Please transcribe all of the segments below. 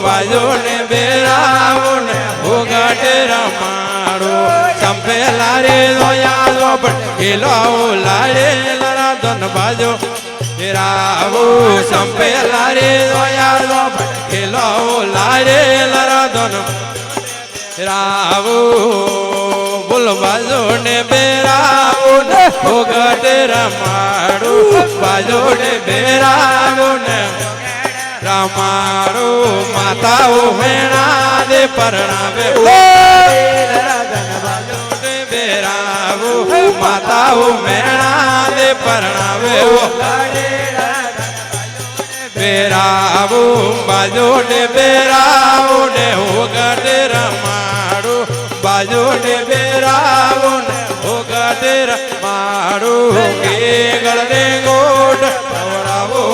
બાજો ને બેરાવો ને ઉગટ રમાડો સંપેલા રે જોયા જો પટેલો લાડે લરા ધન બાજો બેરાવો સંપેલા રે જોયા જો પટેલો લાડે લરા ધન રાવો બોલ બાજો ને બેરાવો ને ઉગટ રમાડો બાજો ને બેરાવો ને રમાડો માતાઓ મેણા દે પરણાવે બેરાવો માતાઓ મેણા દે પરણાવે બેરાવો બાજો ને બેરાવો ને ઉગટ રમાડો બાજો ને બેરાવો ને ઉગટ રમાડો કે ગળને ગોટ ખવડાવો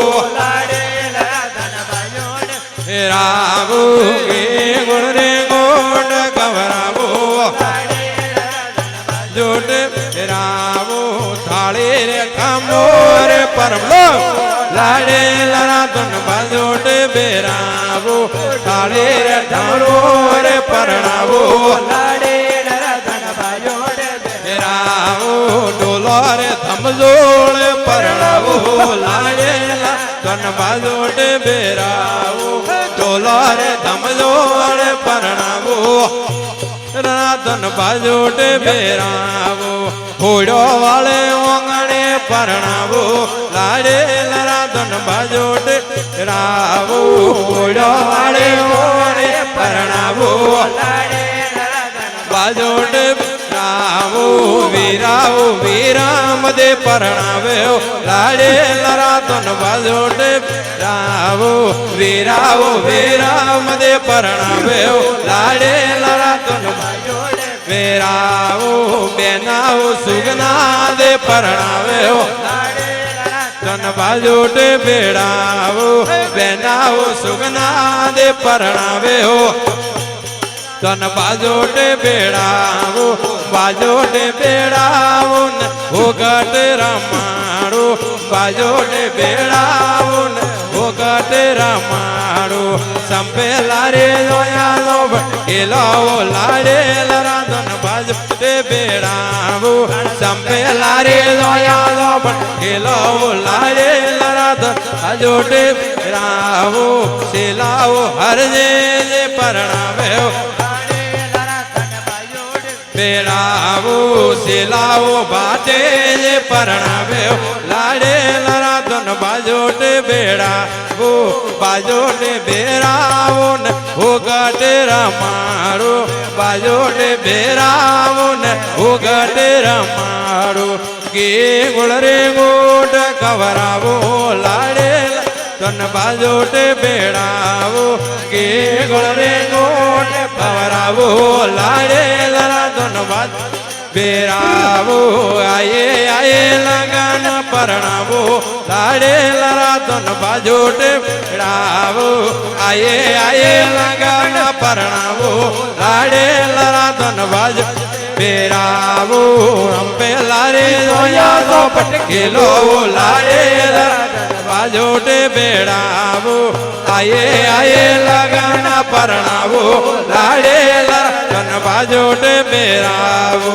રાવો કે ગુણરે ગોટ ખવડાવો જોટ રાવો થાળી રે કામો રે પરમલો લાડે લરા ધન બાજોટ બેરાવો થાળી રે ધારો રે પરણાવો લાડે લરા ધન બાજોટ બેરાવો ડોલો રે થમજોળ પરણાવો લાડે ધન બાજોટ બેરાવો ડોલો રે થમજોળ પરણાવો ધન બાજોટ બેરાવો હોડો વાળે ઓંગણે પરણાવો લાડે લરા ધન બાજોટ રાવો હોડો વાળે ઓંગણે પરણાવો લાડે લરા ધન બાજોટ રાવો વીરાવો વીરામ દે પરણાવે લાડે લરા ધન બાજોટ રાવો વીરાવો વીરામ દે પરણાવે લાડે લરા ધન બેરાવો બેનાવો સુગના દે પરણાવે ધન બાજોટ બેડાવો બેનાવો સુગના દે પરણાવે ધન બાજોટ બેડાવો બાજોટ બેડાવો ને ઉગટ રમાડો બાજોટ બેડાવો ને ઉગટ રમાડો સંપેલા રે જોયા લો ભટકેલો લાડે લરા ધન બાજોટ બેડાવો સંપેલા રે જોયા લો ભટકેલો લાડે લરા ધન બાજોટ બેડાવો સેલાવો હરજે જે પરણાવે બેરાવો સેલાવો બાટે જે પરણાવે લાડે લરા ધન બાજોટ બેડાવો બાજોટ બેરાવો ને ઉગટ રમાડો બાજોટ બેરાવો ને ઉગટ રમાડો કે ગુળ રે ગોટ ખવડાવો લાડે ધન બાજોટ બેડાવો કે ગુળ રે ગોટ ખવડાવો લાડે લરા ધન બાજ બેરાવો આયે આયે લગન પરણાવો લાડે લરા ધન બાજોટ બેડાવો આયે આયે લગન પરણાવો લાડે લરા ધન બાજ બેરાવો અંપેલા રે જોયા તો પટકેલો લાડે લરા બાજોટ બેડાવો આયે આયે લગન પરણાવો લાડે લરા ધન બાજોટ બેરાવો